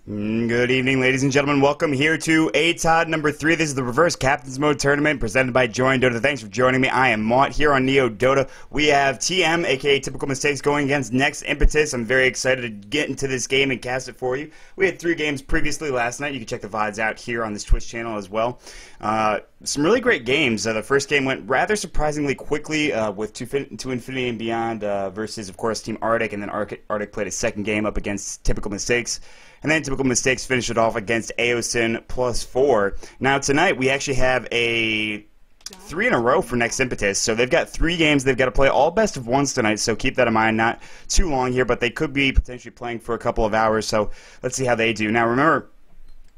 Good evening, ladies and gentlemen. Welcome here to AtoD number 3. This is the Reverse Captain's Mode Tournament presented by Join Dota. Thanks for joining me. I am Maut here on Neo Dota. We have TM, aka Typical Mistakes, going against Nex Impetus. I'm very excited to get into this game and cast it for you. We had 3 games previously last night. You can check the VODs out here on this Twitch channel as well. Some really great games. The first game went rather surprisingly quickly with to Infinity and Beyond versus, of course, Team Arctic, and then Arctic played a second game up against Typical Mistakes. And then Typical Mistakes finished it off against AOSIN +4. Now tonight we actually have a 3 in a row for Nex Impetus. So they've got 3 games they've got to play, all best of ones tonight, so keep that in mind. Not too long here, but they could be potentially playing for a couple of hours, so let's see how they do. Now remember,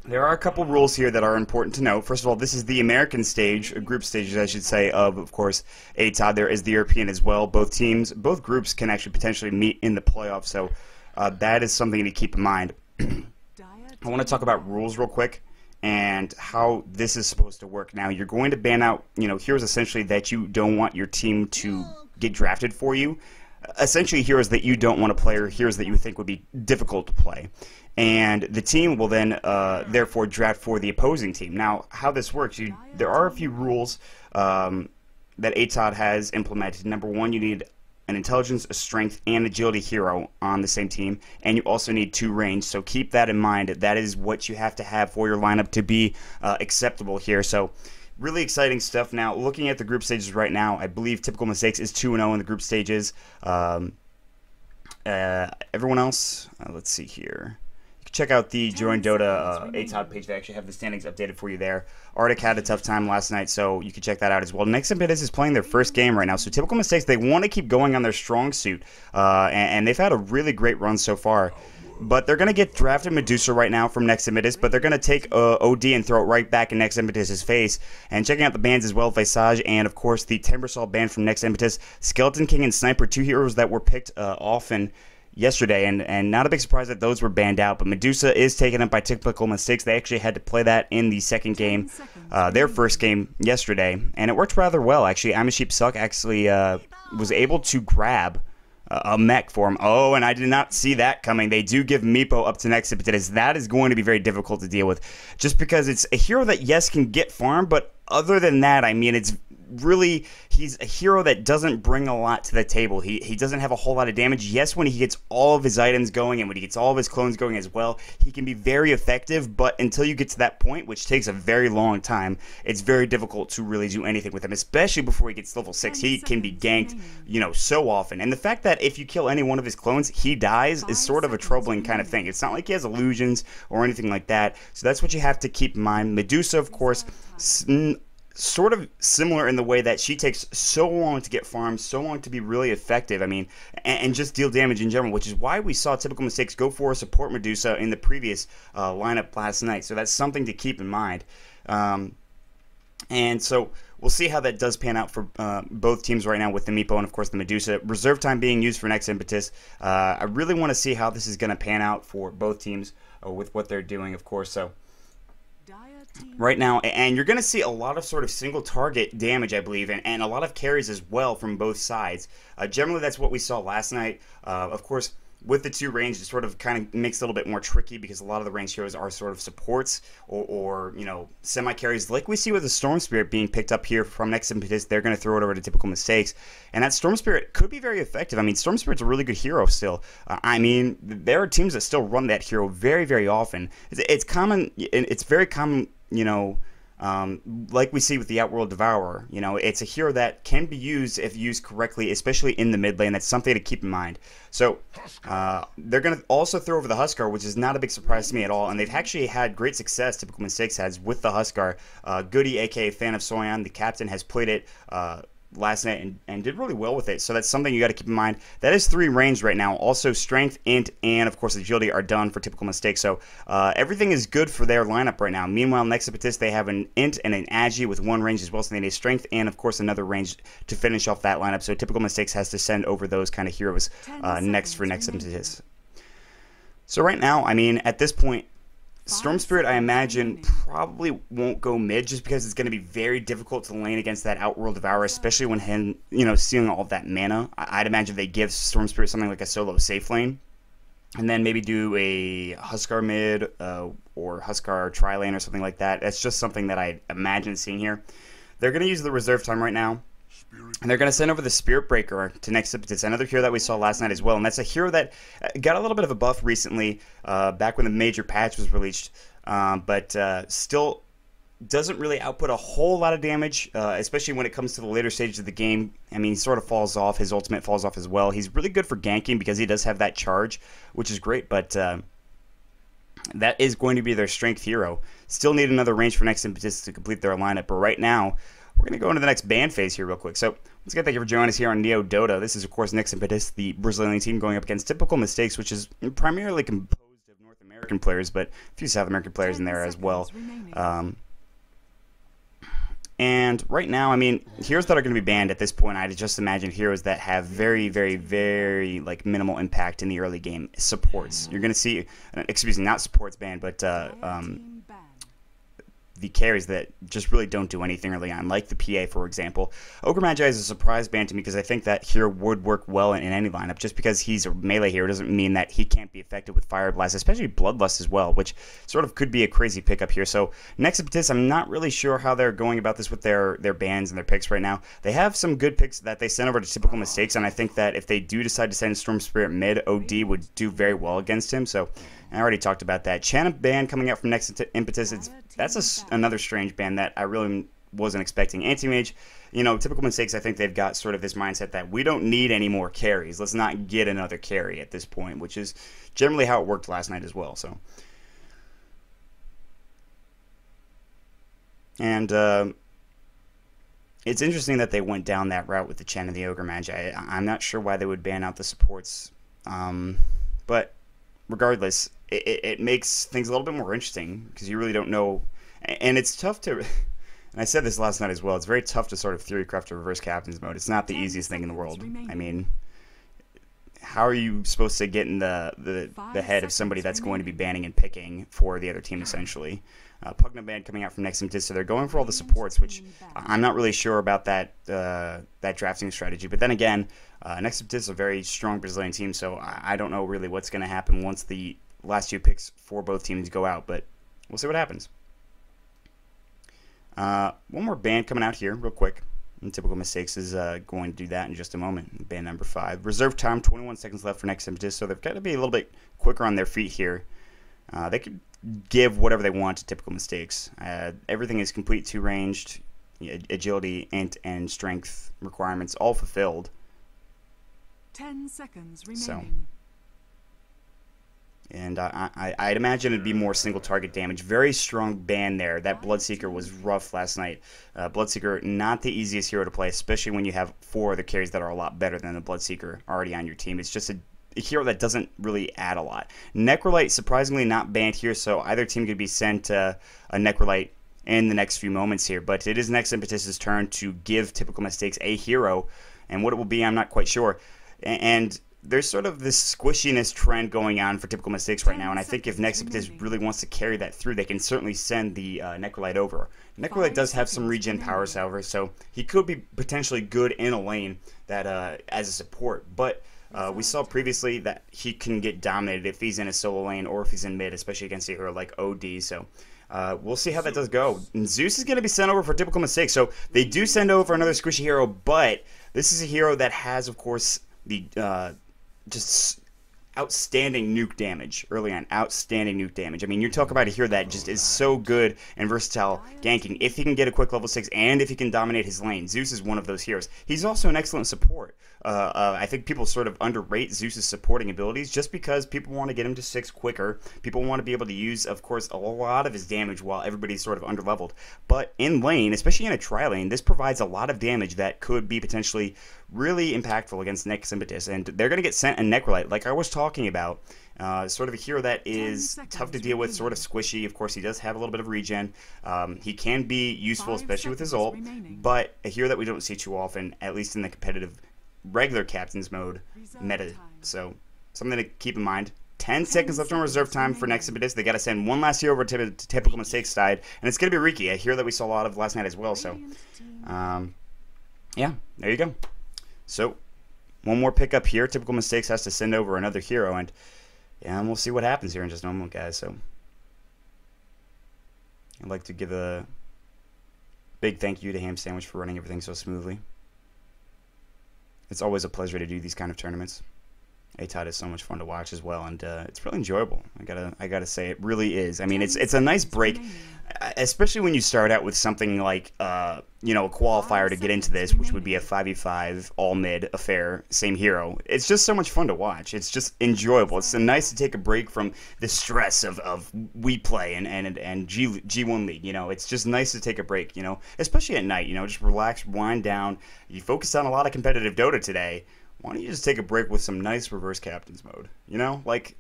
there are a couple rules here that are important to note. First of all, this is the American stage, group stages I should say, of course, AtoD. There is the European as well. Both groups can actually potentially meet in the playoffs, so that is something to keep in mind. I want to talk about rules real quick and how this is supposed to work. Now, you're going to ban out, heroes essentially that you don't want your team to get drafted for you. Essentially, heroes that you don't want to play or heroes that you think would be difficult to play. And the team will then, therefore, draft for the opposing team. Now, how this works, there are a few rules that AtoD has implemented. Number 1, you need an intelligence, a strength, and agility hero on the same team, and you also need 2 range, so keep that in mind. That is what you have to have for your lineup to be acceptable here. So really exciting stuff. Now, looking at the group stages right now, I believe Typical Mistakes is 2-0 in the group stages. Everyone else, let's see here. Check out the Join Dota AtoD page. They actually have the standings updated for you there. Arctic had a tough time last night, so you can check that out as well. Nex Impetus is playing their first game right now, so Typical Mistakes, they want to keep going on their strong suit, and they've had a really great run so far. But they're going to get drafted Medusa right now from Nex Impetus, but they're going to take OD and throw it right back in Nex Impetus' face. And checking out the bans as well, Visage and, of course, the Timbersaw ban from Nex Impetus. Skeleton King and Sniper, 2 heroes that were picked often yesterday, and not a big surprise that those were banned out, but Medusa is taken up by Typical Mistakes. They actually had to play that in the second game, their first game yesterday, and it worked rather well, actually. I'm a Sheep Suck actually was able to grab a mech for him. Oh, and I did not see that coming. They do give Meepo up to Nex Impetus. That is going to be very difficult to deal with, just because it's a hero that, yes, can get farm, but other than that, I mean, it's really, he's a hero that doesn't bring a lot to the table. He doesn't have a whole lot of damage. Yes, when he gets all of his items going and when he gets all of his clones going as well, he can be very effective, but until you get to that point, which takes a very long time, it's very difficult to really do anything with him, especially before he gets level 6. He can be ganked, so often. And the fact that if you kill any one of his clones, he dies is sort of a troubling kind of thing. It's not like he has illusions or anything like that, so that's what you have to keep in mind. Medusa, of course, sort of similar in the way that she takes so long to get farmed, so long to be really effective, I mean, and just deal damage in general, which is why we saw Typical Mistakes go for a support Medusa in the previous lineup last night. So that's something to keep in mind. And so we'll see how that does pan out for both teams right now with the Meepo and, of course, the Medusa. Reserve time being used for Nex Impetus. I really want to see how this is going to pan out for both teams with what they're doing, of course. So right now, and you're going to see a lot of sort of single target damage, I believe, and a lot of carries as well from both sides. Generally, that's what we saw last night. Of course, with the 2 range, it sort of kind of makes it a little bit more tricky because a lot of the range heroes are sort of supports or semi-carries, like we see with the Storm Spirit being picked up here from Nex Impetus. They're going to throw it over to Typical Mistakes, and that Storm Spirit could be very effective. I mean, Storm Spirit's a really good hero still. I mean, there are teams that still run that hero very, very often. It's common. It's very common. Like we see with the Outworld Devourer, it's a hero that can be used if used correctly, especially in the mid lane. That's something to keep in mind. So they're going to also throw over the Huskar, which is not a big surprise to me at all, and they've actually had great success, Typical Mistakes has, with the Huskar. Goody, aka Fan of Soyan, the captain, has played it last night and did really well with it, so that's something you got to keep in mind. That is 3 range right now. Also, strength, int, and of course agility are done for Typical Mistakes, so everything is good for their lineup right now. Meanwhile, Nex Impetus, they have an int and an agi with 1 range as well, so they need strength and of course another range to finish off that lineup. So Typical Mistakes has to send over those kind of heroes next for Nex Impetus. So right now, I mean, at this point, Storm Spirit, I imagine, probably won't go mid just because it's going to be very difficult to lane against that Outworld Devourer, especially when him, stealing all of that mana. I'd imagine they give Storm Spirit something like a solo safe lane. and then maybe do a Huskar mid or Huskar tri-lane or something like that. That's just something that I imagine seeing here. They're going to use the reserve time right now, and they're going to send over the Spirit Breaker to Nex Impetus, another hero that we saw last night as well, and that's a hero that got a little bit of a buff recently, back when the major patch was released, but still doesn't really output a whole lot of damage, especially when it comes to the later stages of the game. I mean, he sort of falls off. His ultimate falls off as well. He's really good for ganking because he does have that charge, which is great, but that is going to be their strength hero. Still need another range for Nex Impetus to complete their lineup, but right now, we're going to go into the next ban phase here real quick. So, once again, thank you for joining us here on Neo Dota. This is, of course, Nex Impetus, the Brazilian team going up against Typical Mistakes, which is primarily composed of North American players, but a few South American players in there as well. And right now, I mean, heroes that are going to be banned at this point, I'd just imagine heroes that have very, very, very, like, minimal impact in the early game. Supports. You're going to see, excuse me, not supports banned, but the carries that just really don't do anything early on, like the PA, for example. Ogre Magi is a surprise ban to me because I think that hero would work well in any lineup. Just because he's a melee hero doesn't mean that he can't be effective with Fire Blast, especially Bloodlust as well, which sort of could be a crazy pickup here. So Nex Impetus, I'm not really sure how they're going about this with their bans and their picks right now. They have some good picks that they sent over to Typical Mistakes, and I think that if they do decide to send Storm Spirit mid, OD would do very well against him. So I already talked about that. Chana ban coming out from Nex Impetus, that's another strange ban that I really wasn't expecting. Anti-Mage, you know, Typical Mistakes, I think they've got sort of this mindset that we don't need any more carries. Let's not get another carry at this point, which is generally how it worked last night as well. So, and it's interesting that they went down that route with the Chen and the Ogre Magi. I'm not sure why they would ban out the supports, but regardless, it makes things a little bit more interesting because you really don't know, and it's tough to, and I said this last night as well, it's very tough to sort of theory craft a reverse captain's mode. It's not the easiest thing in the world. I mean, how are you supposed to get in the head of somebody that's going to be banning and picking for the other team, essentially? Pugna ban coming out from Nex Impetus, so they're going for all the supports, which I'm not really sure about that drafting strategy. But then again, Nex Impetus is a very strong Brazilian team, so I don't know really what's going to happen once the last two picks for both teams go out, but we'll see what happens. One more ban coming out here real quick. And Typical Mistakes is going to do that in just a moment. Ban number 5. Reserve time, 21 seconds left for Nex Impetus, so they've got to be a little bit quicker on their feet here. They could give whatever they want to Typical Mistakes. Everything is complete 2-ranged, agility, and strength requirements all fulfilled. 10 seconds remaining. So, and I'd imagine it'd be more single target damage. Very strong ban there. That Bloodseeker was rough last night. Bloodseeker, not the easiest hero to play, especially when you have 4 other carries that are a lot better than the Bloodseeker already on your team. It's just a hero that doesn't really add a lot. Necrolite, surprisingly not banned here, so either team could be sent a Necrolite in the next few moments here. But it is Nex Impetus' turn to give Typical Mistakes a hero, and what it will be, I'm not quite sure. And there's sort of this squishiness trend going on for Typical Mistakes right now, and I think if Nex Impetus really wants to carry that through, they can certainly send the Necrolite over. Necrolite does have some regen powers, however, so he could be potentially good in a lane that as a support, but we saw previously that he can get dominated if he's in a solo lane or if he's in mid, especially against a hero like OD, so we'll see how that does go. And Zeus is going to be sent over for Typical Mistakes, so they do send over another squishy hero, but this is a hero that has, of course, the just outstanding nuke damage early on. Outstanding nuke damage. I mean, you're talking about a hero that just is so good and versatile ganking. If he can get a quick level 6 and if he can dominate his lane, Zeus is one of those heroes. He's also an excellent support. I think people sort of underrate Zeus's supporting abilities just because people want to get him to 6 quicker. People want to be able to use, of course, a lot of his damage while everybody's sort of underleveled. But in lane, especially in a tri-lane, this provides a lot of damage that could be potentially really impactful against Nex Impetus. And they're going to get sent a Necrolite, like I was talking about. Sort of a hero that is tough to deal with, sort of squishy. Of course, he does have a little bit of regen. He can be useful, especially with his ult, but a hero that we don't see too often, at least in the competitive regular captain's mode meta. So something to keep in mind. 10 seconds left on reserve time for Nex Impetus. They got to send one last hero over to Typical Mistakes side, and it's going to be Riki, a hero that we saw a lot of last night as well. So, yeah, there you go. So, one more pickup here. Typical Mistakes has to send over another hero, and yeah, and we'll see what happens here in just a moment, guys. So I'd like to give a big thank you to Ham Sandwich for running everything so smoothly. It's always a pleasure to do these kind of tournaments. AtoD is so much fun to watch as well, and it's really enjoyable. I gotta say, it really is. I mean, it's a nice break, especially when you start out with something like you know, a qualifier to get into this, which would be a 5v5 all mid affair, same hero. It's just so much fun to watch. It's just enjoyable. It's nice to take a break from the stress of we play and G1 League. You know, it's just nice to take a break. You know, especially at night. You know, just relax, wind down. You focused on a lot of competitive Dota today. Why don't you just take a break with some nice reverse captains mode? You know, like,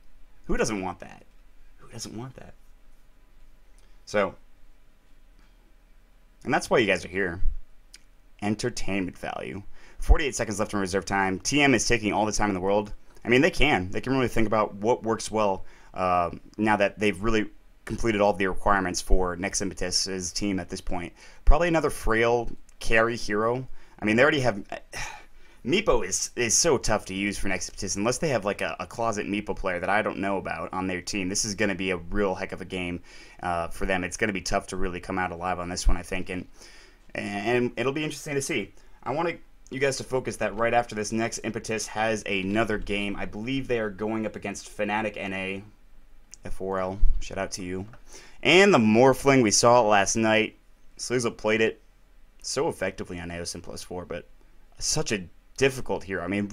who doesn't want that? Who doesn't want that? So, and that's why you guys are here. Entertainment value. 48 seconds left in reserve time. TM is taking all the time in the world. I mean, they can. They can really think about what works well now that they've really completed all the requirements for Nex Impetus' team at this point. Probably another frail carry hero. I mean, they already have... Meepo is so tough to use for Nex Impetus unless they have like a closet Meepo player that I don't know about on their team. This is going to be a real heck of a game for them. It's going to be tough to really come out alive on this one, I think, and it'll be interesting to see. I want you guys to focus that right after this, Nex Impetus has another game. I believe they are going up against Fnatic NA. F4L, shout out to you. And the Morphling, we saw it last night. Sleazel played it so effectively on AOSIN +4, but such a difficult hero. I mean,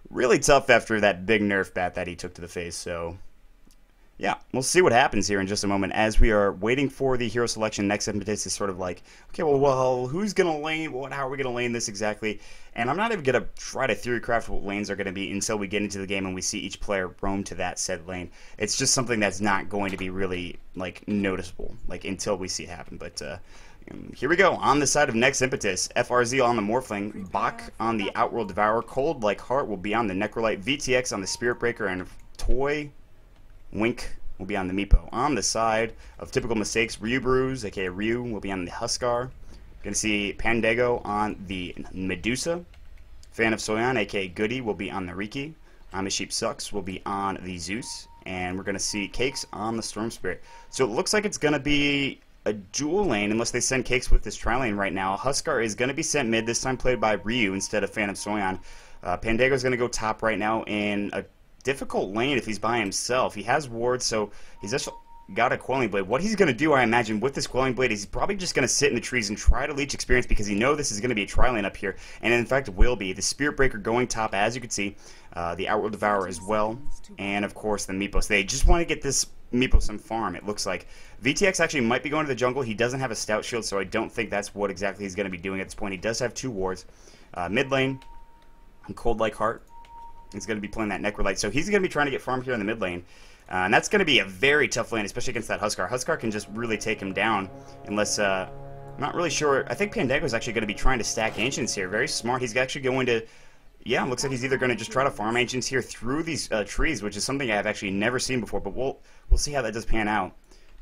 really tough after that big nerf bat that he took to the face. So, yeah, we'll see what happens here in just a moment as we are waiting for the hero selection. Nex Impetus is sort of like, okay, well, who's going to lane? How are we going to lane this exactly? And I'm not even going to try to theory craft what lanes are going to be until we get into the game and we see each player roam to that said lane. It's just something that's not going to be really, like, noticeable, like, until we see it happen. But, here we go. On the side of Nex Impetus, FRZ on the Morphling, Bach on the Outworld Devourer, Cold Like Heart will be on the Necrolite, VTX on the Spirit Breaker, and Toy Wink will be on the Meepo. On the side of Typical Mistakes, Ryu Brews, aka Ryu, will be on the Huskar. Going to see Pandago on the Medusa. Fan of Soyan, aka Goody, will be on the Riki. I'm a Sheep Sucks will be on the Zeus. And we're going to see Cakes on the Storm Spirit. So it looks like it's going to be a dual lane, unless they send Cakes with this tri-lane right now. Huskar is going to be sent mid, this time played by Ryu instead of Phantom Soyan. Pandago is going to go top right now in a difficult lane if he's by himself. He has wards, so he's just got a Quelling Blade. What he's going to do, I imagine, with this Quelling Blade is he's probably just going to sit in the trees and try to leech experience because he knows this is going to be a tri-lane up here, and in fact will be. The Spirit Breaker going top, as you can see, the Outworld Devourer as well, and of course the Meepo. So they just want to get this Meepo some farm, it looks like. VTX actually might be going to the jungle. He doesn't have a Stout Shield, so I don't think that's what exactly he's going to be doing at this point. He does have 2 wards. Mid lane, Cold Like Heart. He's going to be playing that Necrolite, so he's going to be trying to get farm here in the mid lane. And that's going to be a very tough lane, especially against that Huskar. Huskar can just really take him down unless... I'm not really sure. I think Pandago is actually going to be trying to stack Ancients here. Very smart. He's actually going to... Yeah, looks like he's either going to just try to farm Ancients here through these trees, which is something I've actually never seen before, but we'll see how that does pan out.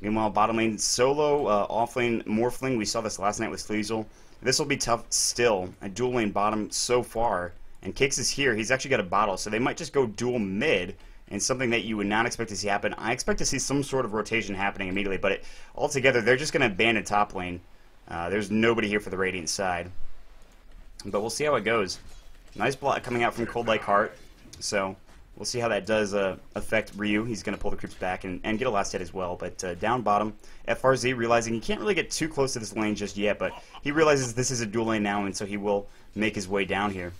Meanwhile, bottom lane, solo, off lane, Morphling. We saw this last night with Sleazel. This will be tough still. A dual lane bottom so far. And Kix is here. He's actually got a bottle, so they might just go dual mid, and something that you would not expect to see happen. I expect to see some sort of rotation happening immediately, but altogether, they're just going to abandon top lane. There's nobody here for the Radiant side. But we'll see how it goes. Nice block coming out from Cold Like Heart, so we'll see how that does affect Ryu. He's going to pull the creeps back and get a last hit as well. But down bottom, FRZ realizing he can't really get too close to this lane just yet, but he realizes this is a dual lane now, and so he will make his way down here.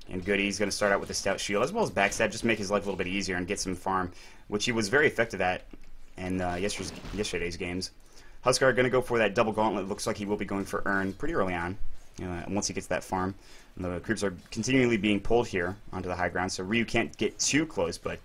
And Goody's going to start out with a Stout Shield, as well as backstab, just make his life a little bit easier and get some farm, which he was very effective at in yesterday's games. Huskar going to go for that double gauntlet. Looks like he will be going for Urn pretty early on, once he gets that farm. And the creeps are continually being pulled here onto the high ground, so Ryu can't get too close, but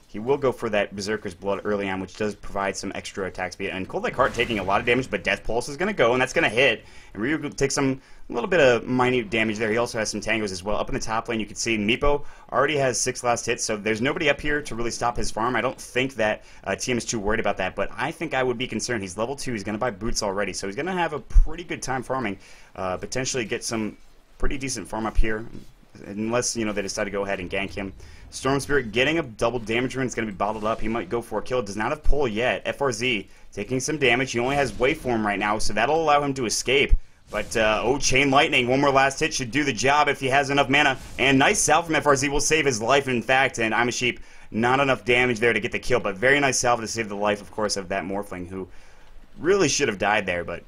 he will go for that Berserker's Blood early on, which does provide some extra attack speed. And Cold Like Heart taking a lot of damage, but Death Pulse is going to go, and that's going to hit. And Ryu takes a little bit of minute damage there. He also has some tangos as well. Up in the top lane, you can see Meepo already has 6 last hits, so there's nobody up here to really stop his farm. I don't think that TM is too worried about that, but I think I would be concerned. He's level 2. He's going to buy boots already, so he's going to have a pretty good time farming. Potentially get some pretty decent farm up here. unless, you know, they decide to go ahead and gank him. Storm Spirit getting a double damage rune. It's going to be bottled up. He might go for a kill. Does not have pull yet. FRZ taking some damage. He only has waveform right now, so that'll allow him to escape. But, oh, Chain Lightning, one more last hit should do the job if he has enough mana. And nice salve from FRZ will save his life, in fact. And I'm a Sheep, not enough damage there to get the kill. But very nice salve to save the life, of course, of that Morphling, who really should have died there. But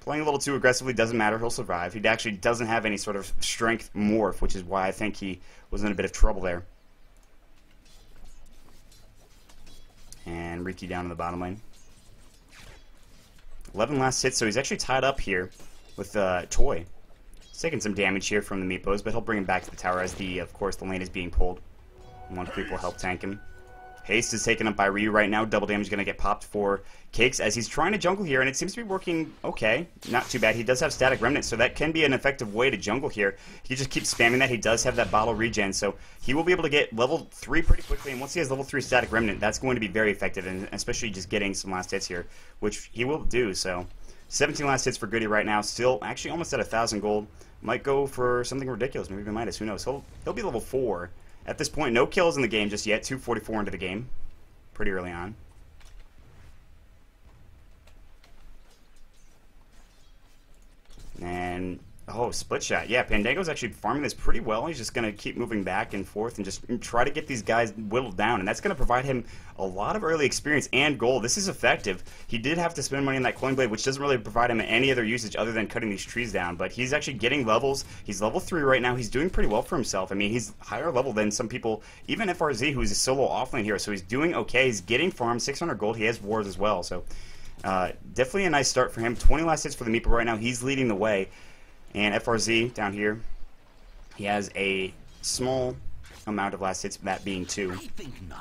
playing a little too aggressively doesn't matter. He'll survive. He actually doesn't have any sort of strength morph, which is why I think he was in a bit of trouble there. And Riki down in the bottom lane. 11 last hits, so he's actually tied up here with Toy. He's taking some damage here from the Meepos, but he'll bring him back to the tower as, of course, the lane is being pulled. One creep will help tank him. Haste is taken up by Ryu right now. Double damage going to get popped for Cakes as he's trying to jungle here, and it seems to be working okay. Not too bad. He does have Static Remnant, so that can be an effective way to jungle here. He just keeps spamming that. He does have that bottle regen, so he will be able to get level 3 pretty quickly, and once he has level 3 Static Remnant, that's going to be very effective, and especially just getting some last hits here, which he will do, so 17 last hits for Goody right now. Still actually almost at 1,000 gold. Might go for something ridiculous, maybe even Midas, who knows. He'll be level 4. At this point, no kills in the game just yet. 244 into the game. Pretty early on. And, oh, split shot. Yeah, Pandango's actually farming this pretty well. He's just going to keep moving back and forth and just try to get these guys whittled down. And that's going to provide him a lot of early experience and gold. This is effective. He did have to spend money on that Coin Blade, which doesn't really provide him any other usage other than cutting these trees down. But he's actually getting levels. He's level 3 right now. He's doing pretty well for himself. I mean, he's higher level than some people, even FRZ, who's a solo offlane hero. So he's doing okay. He's getting farm, 600 gold. He has wars as well. So definitely a nice start for him. 20 last hits for the Meeple right now. He's leading the way. And FRZ down here, he has a small amount of last hits, that being 2.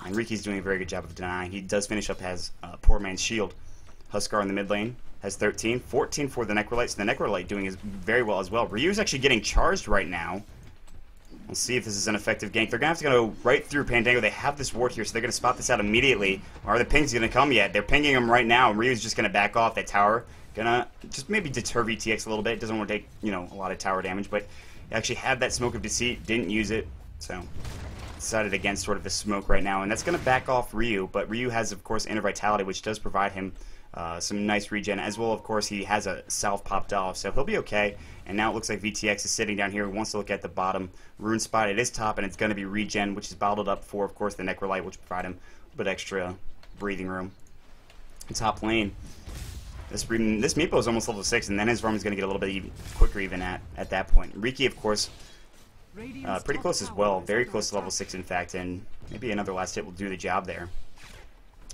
And Riki's doing a very good job of denying. He does finish up as Poor Man's Shield. Huskar in the mid lane has 13. 14 for the Necrolite, so the Necrolite doing very well as well. Ryu's actually getting charged right now. We'll see if this is an effective gank. They're going to have to go right through Pandango. They have this ward here, so they're going to spot this out immediately. Are the pings going to come yet? They're pinging him right now, and Ryu's just going to back off that tower. Gonna just maybe deter VTX a little bit. Doesn't want to take, you know, a lot of tower damage, but he actually had that Smoke of Deceit, didn't use it, so decided against sort of the smoke right now, and that's going to back off Ryu, but Ryu has, of course, Inner Vitality, which does provide him some nice regen, as well, of course, he has a Salve popped off, so he'll be okay, and now it looks like VTX is sitting down here. He wants to look at the bottom rune spot. It is top, and it's going to be regen, which is bottled up for, of course, the Necrolite, which provide him a bit extra breathing room. Top lane. This Meepo is almost level 6, and then his farm is going to get a little bit quicker even at that point. Riki, of course, pretty close as well. Very close to level 6, in fact, and maybe another last hit will do the job there.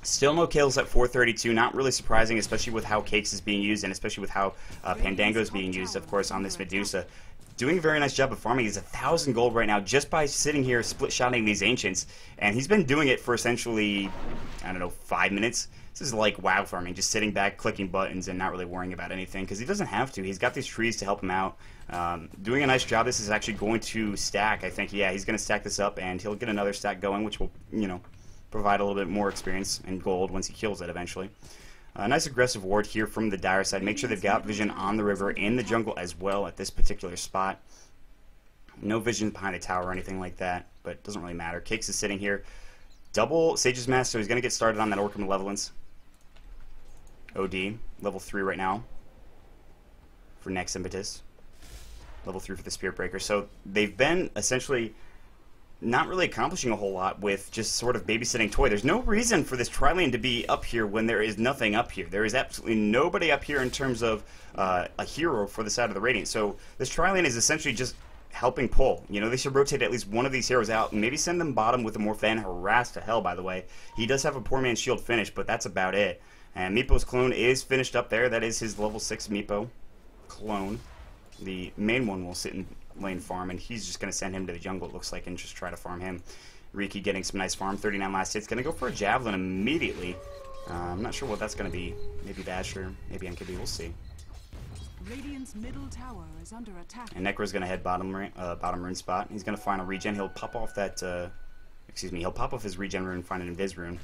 Still no kills at 432. Not really surprising, especially with how Cakes is being used, and especially with how Pandango is being used, of course, on this Medusa. Doing a very nice job of farming. He's 1,000 gold right now just by sitting here split-shotting these Ancients, and he's been doing it for essentially, I don't know, 5 minutes. This is like WoW farming, just sitting back, clicking buttons, and not really worrying about anything, because he doesn't have to. He's got these trees to help him out. Doing a nice job. This is actually going to stack, I think. Yeah, he's going to stack this up, and he'll get another stack going, which will, you know, provide a little bit more experience and gold once he kills it eventually. Nice aggressive ward here from the Dire side. Make sure they've got vision on the river and the jungle as well at this particular spot. No vision behind a tower or anything like that, but it doesn't really matter. Cakes is sitting here. Double Sage's Mask, so he's going to get started on that Orc of Malevolence. OD, level 3 right now for Nex Impetus. Level 3 for the Spirit Breaker. So they've been essentially not really accomplishing a whole lot with just sort of babysitting Toy. There's no reason for this tri-lane to be up here when there is nothing up here. There is absolutely nobody up here in terms of a hero for the side of the Radiant. So this tri-lane is essentially just helping pull. You know, they should rotate at least one of these heroes out and maybe send them bottom with a Morphan. Harass to hell, by the way. He does have a Poor Man's Shield finish, but that's about it. And Meepo's clone is finished up there. That is his level 6 Meepo clone. The main one will sit in lane farm, and he's just going to send him to the jungle, it looks like, and just try to farm him. Riki getting some nice farm. 39 last hits. Going to go for a Javelin immediately. I'm not sure what that's going to be. Maybe Basher, maybe NKB. We'll see. Radiant's middle tower is under attack. And Necro's going to head bottom rune spot. He's going to final regen. He'll pop off that, he'll pop off his regen rune and find an invis rune.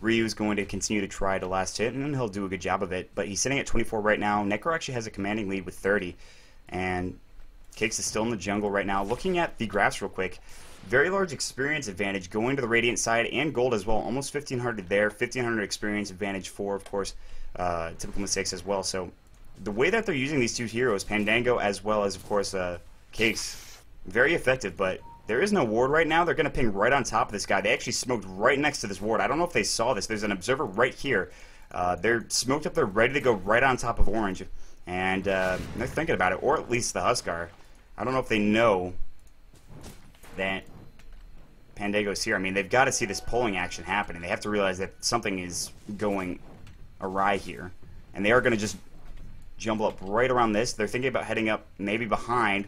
Ryu's going to continue to try to last hit, and he'll do a good job of it. But he's sitting at 24 right now. Necro actually has a commanding lead with 30. And Cakes is still in the jungle right now. Looking at the graphs real quick, very large experience advantage going to the Radiant side and gold as well. Almost 1,500 there, 1,500 experience advantage for, of course, typical mistakes as well. So the way that they're using these two heroes, Pandango as well as, of course, Cakes, very effective, but there is no ward right now. They're going to ping right on top of this guy. They actually smoked right next to this ward. I don't know if they saw this. There's an observer right here. They're smoked up there, ready to go right on top of Orange. And they're thinking about it, or at least the Huskar. I don't know if they know that Pandango's here. I mean, they've got to see this pulling action happening. They have to realize that something is going awry here. And they are going to just jumble up right around this. They're thinking about heading up maybe behind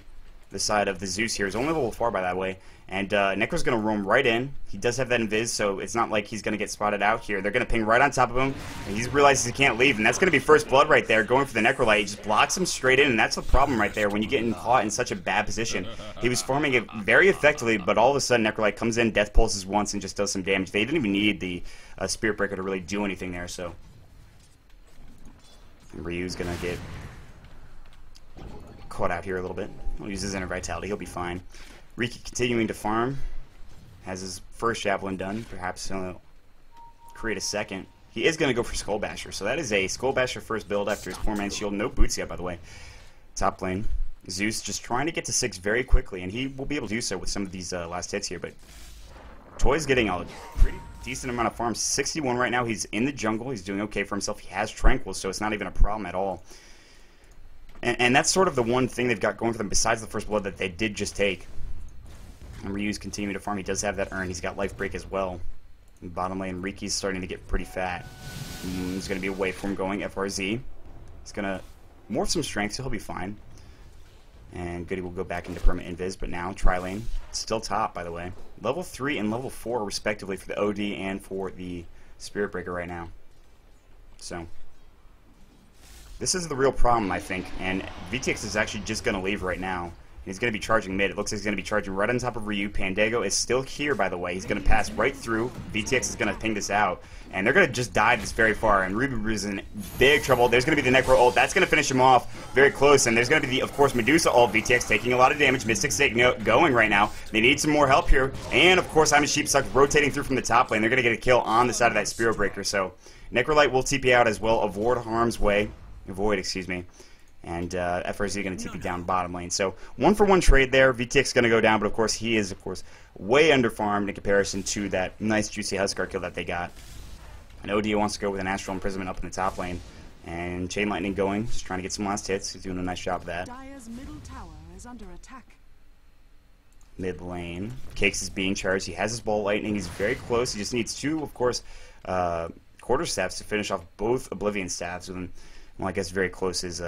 the side of the Zeus here. Is only a little far by that way. And Necro's going to roam right in. He does have that invis, so it's not like he's going to get spotted out here. They're going to ping right on top of him, and he realizes he can't leave. And that's going to be first blood right there, going for the Necrolite. He just blocks him straight in, and that's the problem right there when you get caught in such a bad position. He was farming it very effectively, but all of a sudden Necrolite comes in, death pulses once, and just does some damage. They didn't even need the Spirit Breaker to really do anything there, so and Ryu's going to get caught out here a little bit. He'll use his Inner Vitality. He'll be fine. Riki continuing to farm. Has his first Javelin done. Perhaps he'll create a second. He is going to go for Skull Basher. So that is a Skull Basher first build after his poor man's shield. No boots yet, by the way. Top lane. Zeus just trying to get to 6 very quickly. And he will be able to do so with some of these last hits here. But Toy's getting a pretty decent amount of farm. 61 right now. He's in the jungle. He's doing okay for himself. He has Tranquil, so it's not even a problem at all. And that's sort of the one thing they've got going for them besides the first blood that they did just take. And Ryu's continuing to farm. He does have that urn. He's got life break as well. And bottom lane, Riki's starting to get pretty fat. There's going to be a wave form going. FRZ. He's going to morph some strength, so he'll be fine. And Goody will go back into permanent invis, but now tri-lane. Still top, by the way. Level 3 and level 4, respectively, for the OD and for the Spirit Breaker right now. So this is the real problem, I think, and VTX is actually just going to leave right now. He's going to be charging mid. It looks like he's going to be charging right on top of Ryu. Pandango is still here, by the way. He's going to pass right through. VTX is going to ping this out, and they're going to just dive this very far, and Ruby is in big trouble. There's going to be the Necro ult. That's going to finish him off very close, and there's going to be the, of course, Medusa ult. VTX taking a lot of damage. Mystic State going right now. They need some more help here, and, of course, I'm a Sheepsuck rotating through from the top lane. They're going to get a kill on the side of that Spirit Breaker, so Necrolite will TP out as well. Avoid, excuse me. And FRZ going to TP down bottom lane. So 1-for-1 trade there. VTX going to go down, but of course he is, of course, way underfarmed in comparison to that nice juicy Huskar kill that they got. And OD wants to go with an Astral Imprisonment up in the top lane. And Chain Lightning going, just trying to get some last hits. He's doing a nice job of that. Dire's middle tower is under attack. Mid lane. Cakes is being charged. He has his Ball Lightning. He's very close. He just needs 2, of course, quarter staffs to finish off both Oblivion staffs. And, well, I guess very close is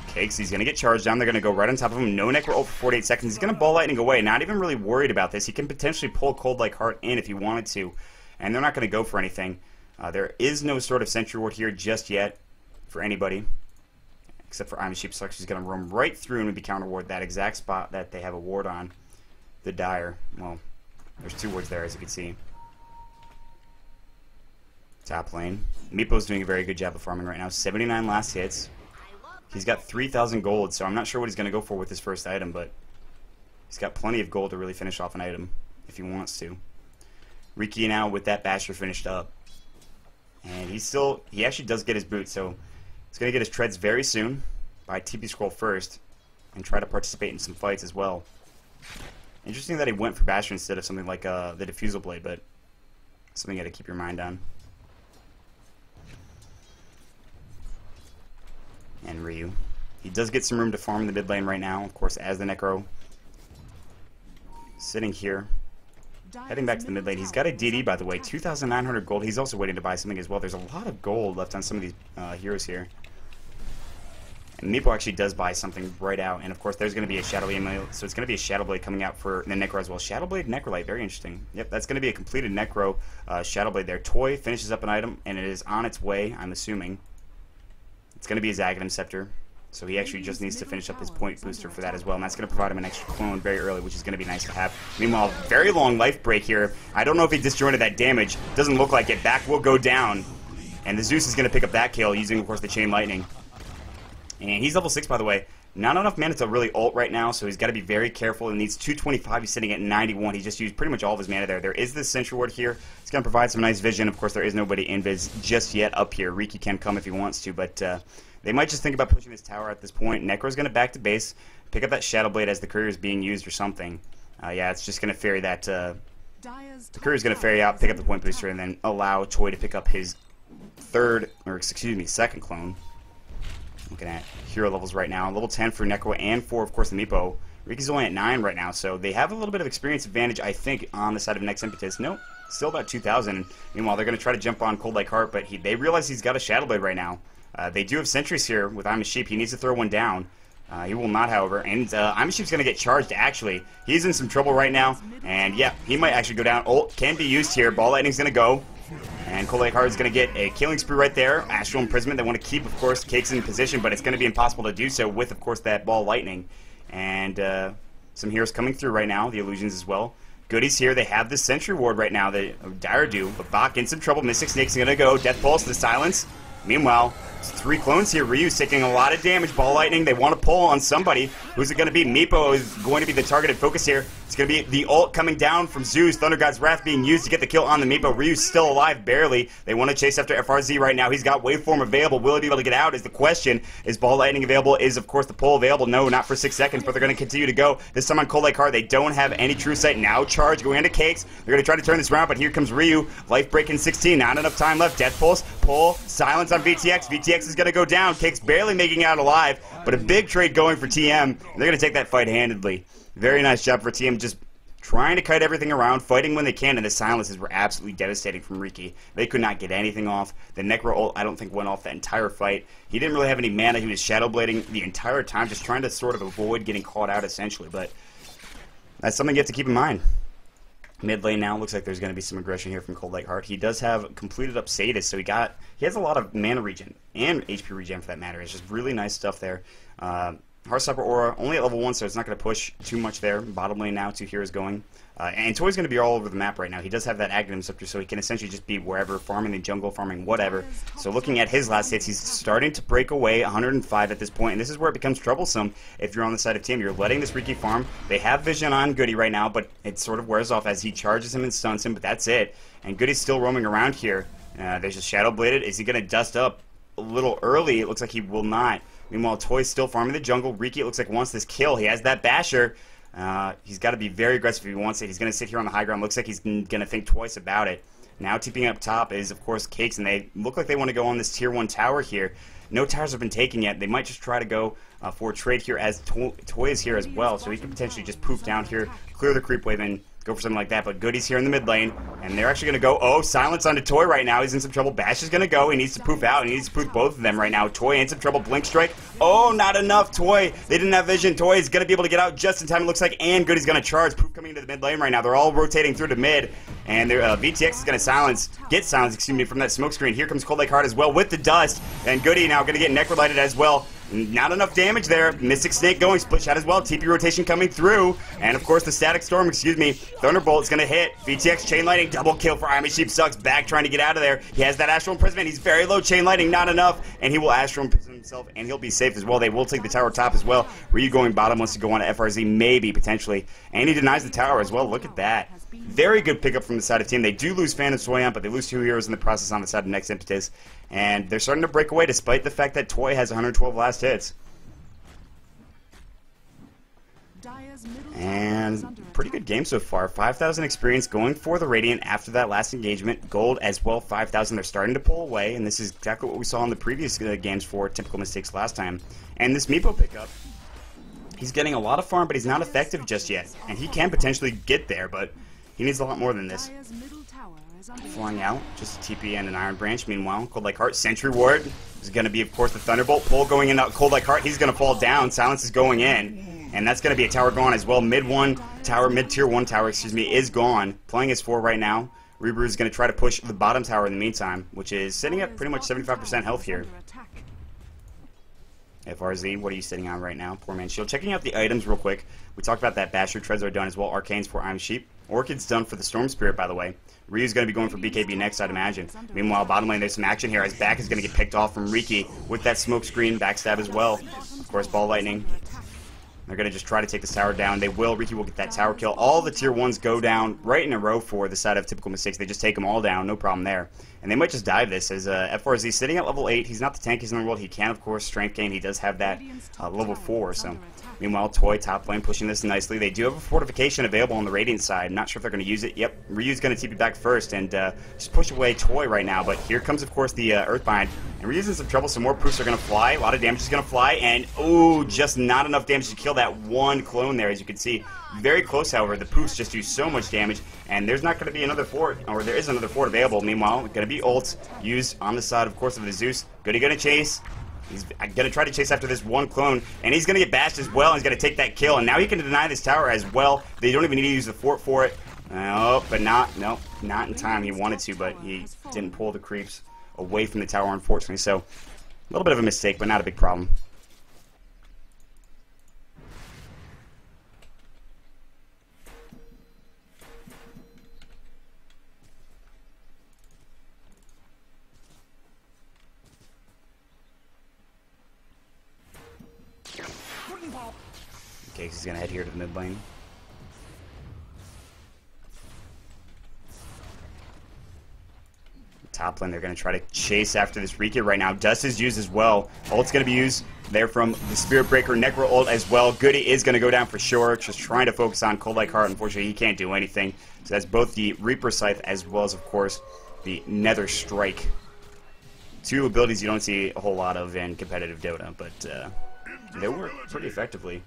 Cakes. He's going to get charged down. They're going to go right on top of him. No Necro ult for 48 seconds. He's going to Ball Lightning away. Not even really worried about this. He can potentially pull Cold Like Heart in if he wanted to. And they're not going to go for anything. There is no sort of Sentry Ward here just yet for anybody. Except for I'm a Sheepsuck. She's going to roam right through and maybe counter ward that exact spot that they have a ward on. The Dire. Well, there's 2 wards there, as you can see. Top lane. Meepo's doing a very good job of farming right now. 79 last hits. He's got 3,000 gold, so I'm not sure what he's going to go for with his first item, but he's got plenty of gold to really finish off an item if he wants to. Riki now with that Basher finished up. And he actually does get his boot, so he's going to get his treads very soon by TP Scroll first and try to participate in some fights as well. Interesting that he went for Basher instead of something like the Diffusal Blade, but something you got to keep your mind on. And Ryu. He does get some room to farm in the mid lane right now, of course, as the Necro. Sitting here. Heading back to the mid lane. He's got a DD, by the way. 2,900 gold. He's also waiting to buy something as well. There's a lot of gold left on some of these heroes here. And Meepo actually does buy something right out. And, of course, there's going to be a Shadow Blade. So it's going to be a Shadow Blade coming out for the Necro as well. Shadow Blade, Necrolite. Very interesting. Yep, that's going to be a completed Necro Shadow Blade there. Toy finishes up an item, and it is on its way, I'm assuming. It's going to be his Aghanim Scepter, so he actually just needs to finish up his point booster for that as well, and that's going to provide him an extra clone very early, which is going to be nice to have. Meanwhile, very long life break here. I don't know if he disjointed that damage. Doesn't look like it. Back will go down, and the Zeus is going to pick up that kill using, of course, the Chain Lightning. And he's level 6, by the way. Not enough mana to really ult right now, so he's got to be very careful. He needs 225. He's sitting at 91. He just used pretty much all of his mana there. There is this Sentry Ward here. It's going to provide some nice vision. Of course, there is nobody invis just yet up here. Riki can come if he wants to, but they might just think about pushing this tower at this point. Necro's going to back to base, pick up that Shadow Blade as the courier is being used or something. Yeah, it's just going to ferry that. The courier's going to ferry out, pick up the point booster, and then allow Toy to pick up his second clone. Looking at hero levels right now. Level 10 for Necro and for, of course, the Meepo. Riki's only at 9 right now, so they have a little bit of experience advantage, I think, on the side of Nex Impetus. Nope, still about 2,000. Meanwhile, they're going to try to jump on Cold Like Heart, but they realize he's got a Shadow Blade right now. They do have sentries here with I'm a Sheep. He needs to throw one down. He will not, however. And I'm a Sheep's going to get charged, actually. He's in some trouble right now. And, yeah, he might actually go down. Ult can be used here. Ball Lightning's going to go. And Cold Like Heart is going to get a killing spree right there. Astral Imprisonment. They want to keep, of course, Cakes in position, but it's going to be impossible to do so with, of course, that Ball Lightning. And some heroes coming through right now. The Illusions as well. Goodies here. They have the Sentry Ward right now. The Dire do. But Bach in some trouble. Mystic Snake's going to go. Death Pulse, the Silence. Meanwhile, 3 clones here. Ryu's taking a lot of damage. Ball Lightning, they want to pull on somebody. Who's it going to be? Meepo is going to be the targeted focus here. It's going to be the ult coming down from Zeus. Thunder God's Wrath being used to get the kill on the Meepo. Ryu's still alive, barely. They want to chase after FRZ right now. He's got Waveform available. Will he be able to get out is the question. Is Ball Lightning available? Is, of course, the pull available? No, not for 6 seconds, but they're going to continue to go. This time on Cold Like Heart, they don't have any True Sight. Now charge, going into Cakes. They're going to try to turn this around, but here comes Ryu. Life break in 16. Not enough time left. Death Pulse, pull, silence on VTX. VTX is going to go down. Cakes barely making it out alive, but a big trade going for TM. They're going to take that fight handedly. Very nice job for TM, just trying to kite everything around, fighting when they can, and the silences were absolutely devastating from Riki. They could not get anything off. The Necro ult, I don't think, went off that entire fight. He didn't really have any mana. He was Shadow Blading the entire time, just trying to sort of avoid getting caught out, essentially, but that's something you have to keep in mind. Mid lane now looks like there's going to be some aggression here from Cold Like Heart. He does have completed up Sadist, so he has a lot of mana regen and HP regen for that matter. It's just really nice stuff there. Heartstopper Aura only at level 1, so it's not going to push too much there. Bottom lane now, 2 heroes going. And Toy's going to be all over the map right now. He does have that Aghanim Scepter, so he can essentially just be wherever, farming the jungle, farming whatever. So looking at his last hits, he's starting to break away 105 at this point, and this is where it becomes troublesome if you're on the side of team. You're letting this Riki farm. They have vision on Goody right now, but it sort of wears off as he charges him and stuns him, but that's it. And Goody's still roaming around here. There's just Shadow Bladed. Is he going to dust up a little early? It looks like he will not. Meanwhile, Toy's still farming the jungle. Riki, it looks like, wants this kill. He has that Basher. He's got to be very aggressive if he wants it. He's going to sit here on the high ground. Looks like he's going to think twice about it. Now TPing up top is, of course, Cakes, and they look like they want to go on this tier 1 tower here. No towers have been taken yet. They might just try to go for a trade here as Toy is here as well, so he could potentially just poof down here, clear the creep wave, and go for something like that. But Goody's here in the mid lane, and they're actually going to go, oh, silence onto Toy right now. He's in some trouble. Bash is going to go. He needs to poof out. He needs to poof both of them right now. Toy in some trouble. Blink Strike. Oh, not enough. Toy, they didn't have vision. Toy is going to be able to get out just in time, it looks like, and Goody's going to charge. Poof coming into the mid lane right now. They're all rotating through to mid, and their VTX is going to get silence, excuse me, from that smoke screen. Here comes Cold Like Heart as well with the dust, and Goody now going to get necrolighted as well. Not enough damage there. Mystic Snake going, split shot as well. TP rotation coming through. And of course the Static Storm, excuse me. Thunderbolt is going to hit. VTX Chain Lightning, double kill for Iron Sheep. Sucks back trying to get out of there. He has that Astral Imprisonment. He's very low. Chain Lightning, not enough. And he will Astral Imprison himself, and he'll be safe as well. They will take the tower top as well. Ryu going bottom wants to go on to FRZ, maybe, potentially. And he denies the tower as well. Look at that. Very good pickup from the side of team. They do lose Phantom Soyan, but they lose 2 heroes in the process on the side of Nex Impetus. And they're starting to break away despite the fact that Toy has 112 last hits. And pretty good game so far. 5,000 experience going for the Radiant after that last engagement. Gold as well, 5,000. They're starting to pull away, and this is exactly what we saw in the previous games for Typical Mistakes last time. And this Meepo pickup, he's getting a lot of farm, but he's not effective just yet. And he can potentially get there, but he needs a lot more than this. Flying out, just a TP and an Iron Branch. Meanwhile, Cold Like Heart, Sentry Ward is going to be, of course, the Thunderbolt. Pull going in, Cold Like Heart, he's going to fall down. Silence is going in. And that's going to be a tower gone as well. Mid tier 1 tower, excuse me, is gone. Playing his 4 right now. Rebrew is going to try to push the bottom tower in the meantime, which is sitting at pretty much 75% health here. FRZ, what are you sitting on right now? Poor man shield. Checking out the items real quick. We talked about that Basher treads are done as well. Arcanes for I'm Sheep. Orchid's done for the Storm Spirit, by the way. Ryu's going to be going for BKB next, I'd imagine. Meanwhile, bottom lane, there's some action here. His back is going to get picked off from Riki with that smoke screen backstab as well. Of course, Ball Lightning. They're going to just try to take this tower down. They will. Riki will get that tower kill. All the tier 1s go down right in a row for the side of Typical Mistakes. They just take them all down. No problem there. And they might just dive this as FRZ sitting at level 8. He's not the tankiest in the world. He can, of course, strength gain. He does have that level 4. So, meanwhile, Toy top lane pushing this nicely. They do have a fortification available on the Radiant side. I'm not sure if they're going to use it. Yep, Ryu's going to TP back first and just push away Toy right now. But here comes, of course, the Earthbind. And Ryu's in some trouble. Some more proofs are going to fly. A lot of damage is going to fly. And, oh, just not enough damage to kill that one clone there, as you can see. Very close, however. The poofs just do so much damage. And there's not going to be another fort, or there is another fort available. Meanwhile, going to be ults used on the side, of course, of the Zeus. Goody going to chase. He's going to try to chase after this one clone, and he's going to get bashed as well. He's going to take that kill, and now he can deny this tower as well. They don't even need to use the fort for it. Oh, but not in time. He wanted to, but he didn't pull the creeps away from the tower, unfortunately. So, a little bit of a mistake, but not a big problem. Okay, he's going to head here to the mid lane. Top lane, they're going to try to chase after this Riki right now. Dust is used as well. Ult's going to be used there from the Spirit Breaker. Necro ult as well. Goody is going to go down for sure. Just trying to focus on Cold Like Heart. Unfortunately, he can't do anything. So that's both the Reaper Scythe as well as, of course, the Nether Strike. Two abilities you don't see a whole lot of in competitive Dota, but they work pretty effectively.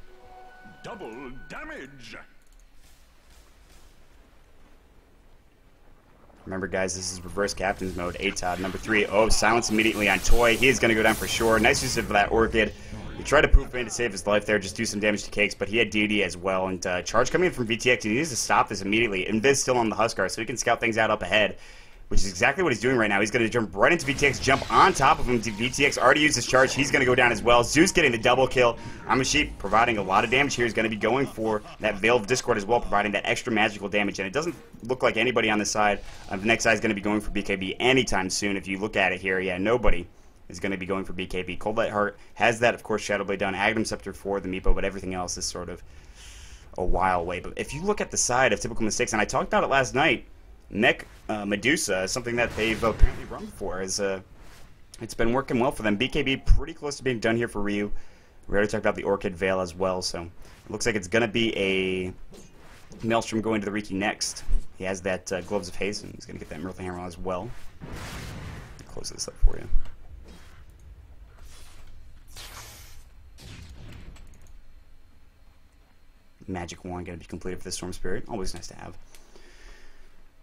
Double damage. Remember, guys, this is reverse captain's mode. AtoD number 3. Oh, silence immediately on Toy. He is going to go down for sure. Nice use of that Orchid. He tried to poof in to save his life there, just do some damage to Cakes, but he had DD as well. And charge coming in from VTX. He needs to stop this immediately. Invis still on the Huskar, so he can scout things out up ahead, which is exactly what he's doing right now. He's going to jump right into VTX, jump on top of him. VTX already used his charge. He's going to go down as well. Zeus getting the double kill. Amasheep providing a lot of damage here. He's going to be going for that Veil of Discord as well, providing that extra magical damage. And it doesn't look like anybody on the side of the next side is going to be going for BKB anytime soon. If you look at it here, yeah, nobody is going to be going for BKB. Cold Light Heart has that, of course, Shadow Blade done. Aghanim Scepter for the Meepo, but everything else is sort of a while away. But if you look at the side of Typical Mistakes, and I talked about it last night, Nex Medusa is something that they've apparently run before. It's been working well for them. BKB pretty close to being done here for Ryu. We already talked about the Orchid Veil as well, so it looks like it's going to be a Maelstrom going to the Riki next. He has that Gloves of Haste, and he's going to get that Myrtle Hammer as well. Close this up for you. Magic Wand going to be completed for the Storm Spirit. Always nice to have.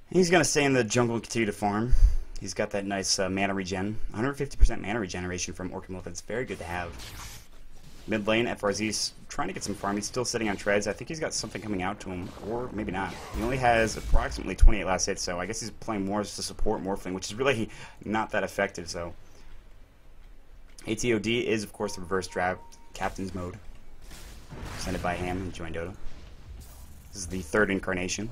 He's going to stay in the jungle and continue to farm. He's got that nice mana regen. 150% mana regeneration from Orchid That's very good to have. Mid lane, FRZ's trying to get some farm. He's still sitting on treads. I think he's got something coming out to him, or maybe not. He only has approximately 28 last hits, so I guess he's playing more as to support Morphling, which is really not that effective. So AtoD is, of course, the reverse draft captain's mode. Presented by Ham and Join Dota. This is the third incarnation.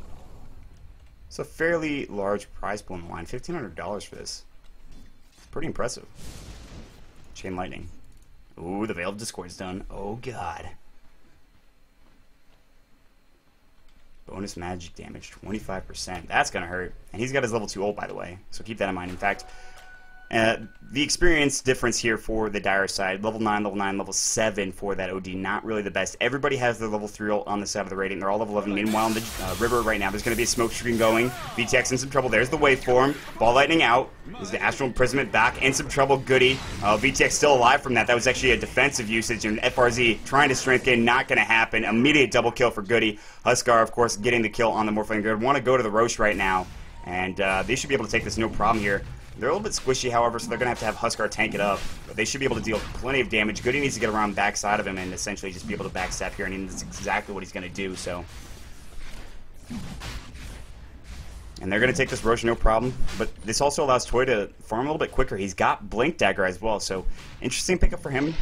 It's a fairly large prize pool in the line. $1,500 for this. Pretty impressive. Chain Lightning. Ooh, the Veil of Discord's done. Oh, God. Bonus magic damage, 25%. That's going to hurt. And he's got his level 2 ult, by the way. So keep that in mind. In fact, the experience difference here for the Dire side, level 9, level 7 for that OD, not really the best. Everybody has their level 3 ult on the side of the Radiant. They're all level 11. Meanwhile, in the river right now, there's going to be a smoke screen going. VTX in some trouble. There's the waveform. Ball Lightning out. There's the Astral Imprisonment back. In some trouble. Goody. VTX still alive from that. That was actually a defensive usage. And FRZ trying to strength gain. Not going to happen. Immediate double kill for Goody. Huskar, of course, getting the kill on the Morphling. Good. Want to go to the Roche right now. And they should be able to take this no problem here. They're a little bit squishy, however, so they're going to have Huskar tank it up. But they should be able to deal plenty of damage. Goody needs to get around backside of him and essentially just be able to backstab here, and that's exactly what he's going to do. So, and they're going to take this Roche no problem. But this also allows Toy to farm a little bit quicker. He's got Blink Dagger as well, so interesting pickup for him.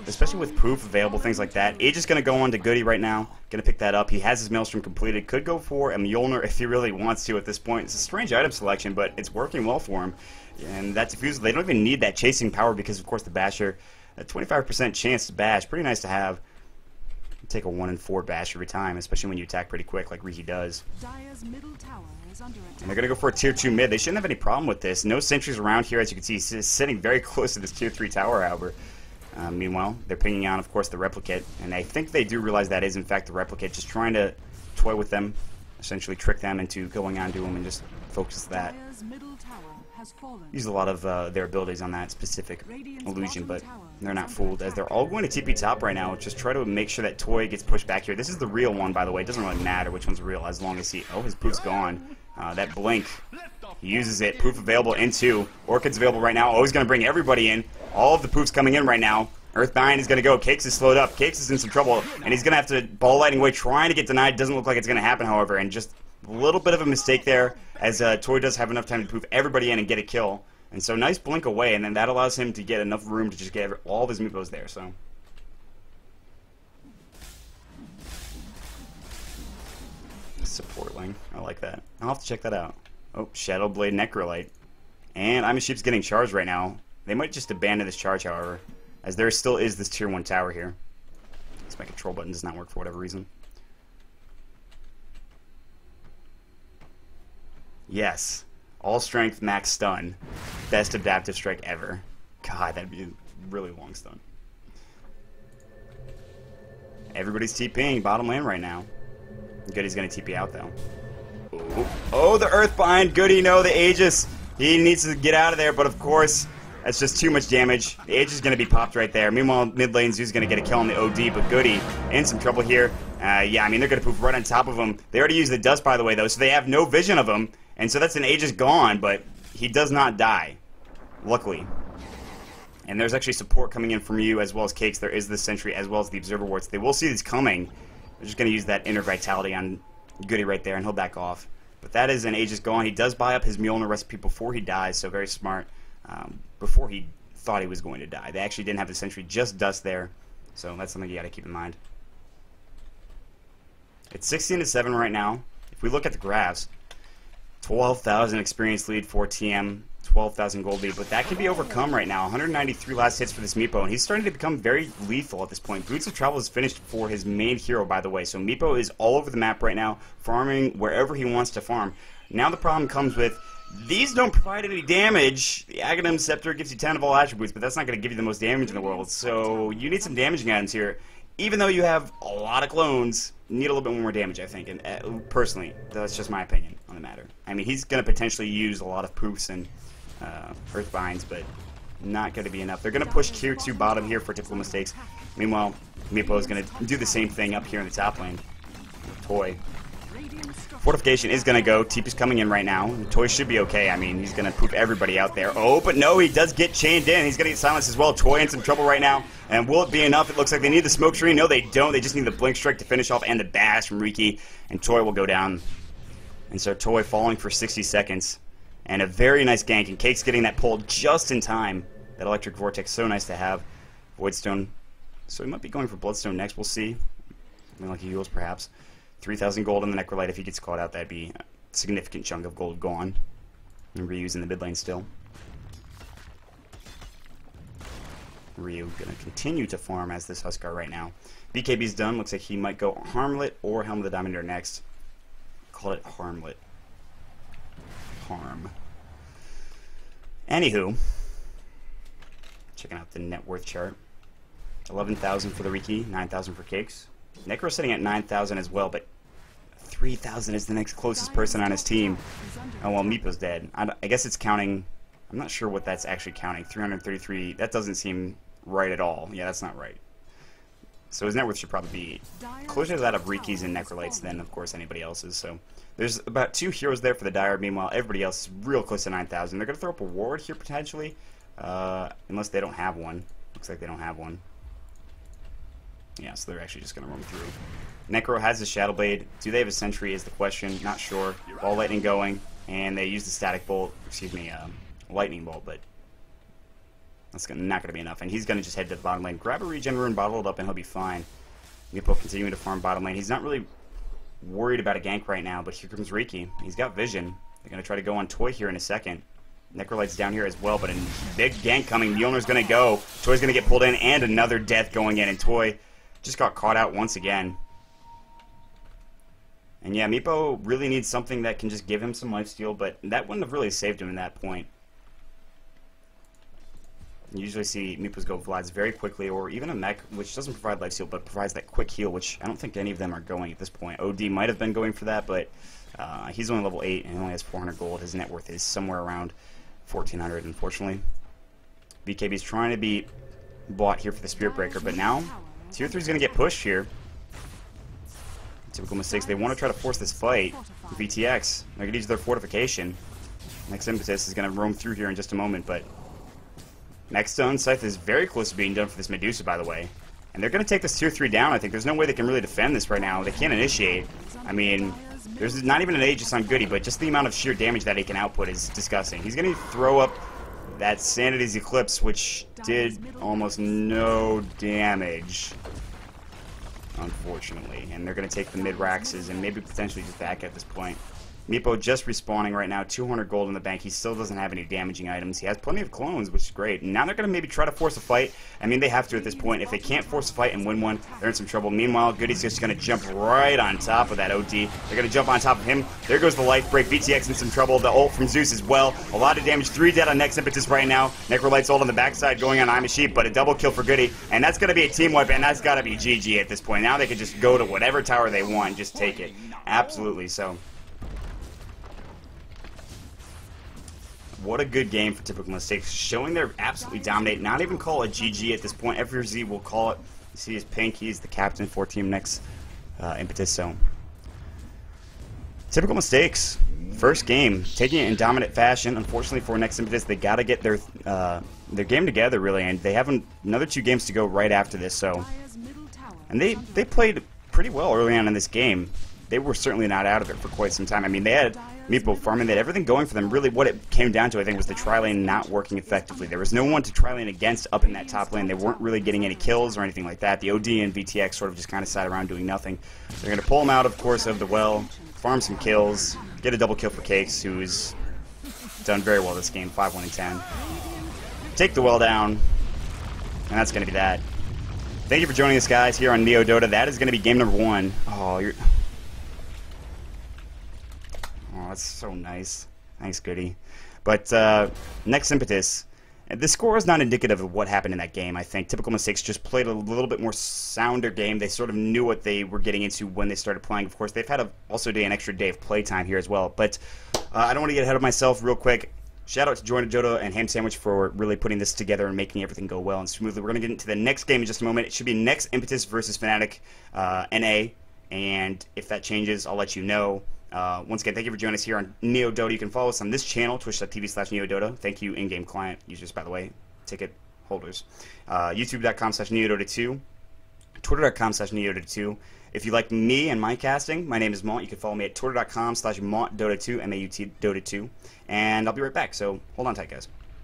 especially with poof available, things like that. Age is going to go on to Goody right now. Going to pick that up. He has his Maelstrom completed. Could go for a Mjolnir if he really wants to at this point. It's a strange item selection, but it's working well for him. And that diffuser, they don't even need that chasing power because, of course, the Basher, a 25% chance to bash. Pretty nice to have. Take a 1 in 4 bash every time, especially when you attack pretty quick like Riki does. Dire's middle tower is under attack. And they're going to go for a tier 2 mid. They shouldn't have any problem with this. No sentries around here, as you can see. He's sitting very close to this tier 3 tower, however. Meanwhile, they're pinging on, of course, the replicate. And I think they do realize that is, in fact, the replicate. Just trying to toy with them, essentially trick them into going on to them and just focus that. Dire's middle tower has fallen. Use a lot of their abilities on that specific illusion, but they're not fooled, as they're all going to TP top right now. Just try to make sure that Toy gets pushed back here. This is the real one, by the way. It doesn't really matter which one's real, as long as he... Oh, his poof's gone. That blink, he uses it. Poof available into. Orchid's available right now. Oh, he's going to bring everybody in. All of the poofs coming in right now. Earthbind is going to go. Cakes is slowed up. Cakes is in some trouble, and he's going to have to ball lightning away, trying to get denied. Doesn't look like it's going to happen, however, and just a little bit of a mistake there, as Toy does have enough time to poof everybody in and get a kill. And so nice blink away, and then that allows him to get enough room to just get all of his meepos there. So support lane, I like that. I'll have to check that out. Oh, Shadowblade Necrolite, and I'm a Sheep's getting charged right now. They might just abandon this charge, however, as there still is this tier 1 tower here. Because my control button does not work for whatever reason. Yes. All strength, max stun. Best adaptive strike ever. God, that'd be a really long stun. Everybody's TPing bottom lane right now. Goody's gonna TP out though. Ooh. Oh, the Earthbind. Goody, no, the Aegis. He needs to get out of there, but of course, that's just too much damage. The Aegis is gonna be popped right there. Meanwhile, mid lane Zoo's gonna get a kill on the OD, but Goody in some trouble here. Yeah, I mean, they're gonna poof right on top of him. They already used the dust, by the way, though, so they have no vision of him. And so that's an Aegis gone, but he does not die, luckily. And there's actually support coming in from you, as well as Cakes. There is the Sentry, as well as the Observer Wards. They will see this coming. They're just going to use that Inner Vitality on Goody right there, and he'll back off. But that is an Aegis gone. He does buy up his Mjolnir recipe before he dies, so very smart. Before he thought he was going to die. They actually didn't have the Sentry, just dust there. So that's something you got to keep in mind. It's 16-7 right now. If we look at the graphs, 12,000 experience lead for TM, 12,000 gold lead, but that can be overcome right now. 193 last hits for this Meepo, and he's starting to become very lethal at this point. Boots of Travel is finished for his main hero, by the way, so Meepo is all over the map right now, farming wherever he wants to farm. Now the problem comes with, these don't provide any damage. The Aghanim Scepter gives you 10 of all attributes, but that's not going to give you the most damage in the world, so you need some damaging items here. Even though you have a lot of clones, you need a little bit more damage, I think. And personally, that's just my opinion on the matter. I mean, he's going to potentially use a lot of poofs and Earthbinds, but not going to be enough. They're going to push tier 2 bottom here for typical mistakes. Meanwhile, Meepo is going to do the same thing up here in the top lane. Toy. Fortification is going to go. TP's coming in right now. Toy should be okay. I mean, he's going to poof everybody out there. Oh, but no, he does get chained in. He's going to get silenced as well. Toy in some trouble right now. And will it be enough? It looks like they need the smoke screen. No, they don't. They just need the blink strike to finish off and the bash from Riki. And Toy will go down. And so Toy falling for 60 seconds. And a very nice gank. And Cake's getting that pull just in time. That electric vortex, so nice to have. Voidstone. So he might be going for Bloodstone next. We'll see. Something like heals, perhaps. 3,000 gold in the Necrolite. If he gets caught out, that'd be a significant chunk of gold gone. And Ryu's in the mid lane still. Ryu going to continue to farm as this Huskar right now. BKB's done. Looks like he might go Harmlet or Helm of the Diamondair next. Call it Harmlet. Harm. Anywho, checking out the net worth chart. 11,000 for the Riki, 9,000 for Cakes. Necro's sitting at 9,000 as well, but 3,000 is the next closest person on his team. Oh, well, Meepo's dead. I guess it's counting. I'm not sure what that's actually counting. 333. That doesn't seem right at all. Yeah, that's not right. So his net worth should probably be closer to that of Riki's and Necrolites than, of course, anybody else's. So there's about 2 heroes there for the Dire. Meanwhile, everybody else is real close to 9,000. They're going to throw up a ward here, potentially. Unless they don't have one. Looks like they don't have one. Yeah, so they're actually just going to roam through. Necro has the Shadow Blade. Do they have a Sentry is the question. Not sure. Ball Lightning going. And they use the Static Bolt. Excuse me, Lightning Bolt. But That's not going to be enough, and he's going to just head to the bottom lane. Grab a regen rune, bottle it up, and he'll be fine. Meepo continuing to farm bottom lane. He's not really worried about a gank right now, but here comes Riki. He's got vision. They're going to try to go on Toy here in a second. Necrolight's down here as well, but a big gank coming. Mjolnir's going to go. Toy's going to get pulled in, and another death going in, and Toy just got caught out once again. And yeah, Meepo really needs something that can just give him some lifesteal, but that wouldn't have really saved him in that point. You usually see Meepos go Vlads very quickly, or even a mech, which doesn't provide lifesteal, but provides that quick heal, which I don't think any of them are going at this point. OD might have been going for that, but he's only level 8 and only has 400 gold. His net worth is somewhere around 1,400, unfortunately. BKB's trying to be bought here for the Spirit Breaker, but now Tier 3 is going to get pushed here. Typical mistakes. They want to try to force this fight. VTX, they're going to use their fortification. Nex Impetus is going to roam through here in just a moment, but Next Stone Scythe is very close to being done for this Medusa, by the way. And they're going to take this Tier 3 down, I think. There's no way they can really defend this right now. They can't initiate. I mean, there's not even an Aegis on Goody, but just the amount of sheer damage that he can output is disgusting. He's going to throw up that Sanity's Eclipse, which did almost no damage, unfortunately. And they're going to take the mid-Raxes and maybe potentially just back at this point. Meepo just respawning right now, 200 gold in the bank. He still doesn't have any damaging items. He has plenty of clones, which is great. And now they're going to maybe try to force a fight. I mean, they have to at this point. If they can't force a fight and win one, they're in some trouble. Meanwhile, Goody's just going to jump right on top of that OD. They're going to jump on top of him. There goes the life break. VTX in some trouble. The ult from Zeus as well. A lot of damage. 3 dead on Nex Impetus right now. Necrolight's ult on the backside going on I'm a Sheep, but a double kill for Goody. And that's going to be a team wipe, and that's got to be GG at this point. Now they can just go to whatever tower they want and just take it. Absolutely so. What a good game for Typical Mistakes, showing they're absolutely dominate. Not even call it GG at this point. FRZ will call it. You see his pink, he's the captain for Team Nex Impetus. So, Typical Mistakes, first game, taking it in dominant fashion. Unfortunately for Nex Impetus, they got to get their game together really, and they have another 2 games to go right after this. So, and they played pretty well early on in this game. They were certainly not out of it for quite some time. I mean, they had Meepo farming, they had everything going for them. Really, what it came down to, I think, was the tri-lane not working effectively. There was no one to tri-lane against up in that top lane. They weren't really getting any kills or anything like that. The OD and VTX sort of just kind of sat around doing nothing. They're going to pull him out, of course, of the well, farm some kills, get a double kill for Cakes, who's done very well this game, 5-1 and 10. Take the well down, and that's going to be that. Thank you for joining us, guys, here on Neo Dota. That is going to be game number 1. Oh, that's so nice. Thanks, Goody. But Nex Impetus, the score is not indicative of what happened in that game, I think. Typical Mistakes just played a little bit more sounder game. They sort of knew what they were getting into when they started playing. Of course, they've had also an extra day of playtime here as well. But I don't want to get ahead of myself real quick. Shout out to Join Dota and Ham Sandwich for really putting this together and making everything go well and smoothly. We're going to get into the next game in just a moment. It should be Nex Impetus versus Fnatic NA. And if that changes, I'll let you know. Once again, thank you for joining us here on Neo Dota. You can follow us on this channel, twitch.tv/NeoDota. Thank you, in-game client users, by the way, ticket holders. YouTube.com/NeoDota2, Twitter.com/NeoDota2. If you like me and my casting, my name is Maut. You can follow me at Twitter.com/MautDota2, MAUT Dota2, and I'll be right back. So hold on tight, guys.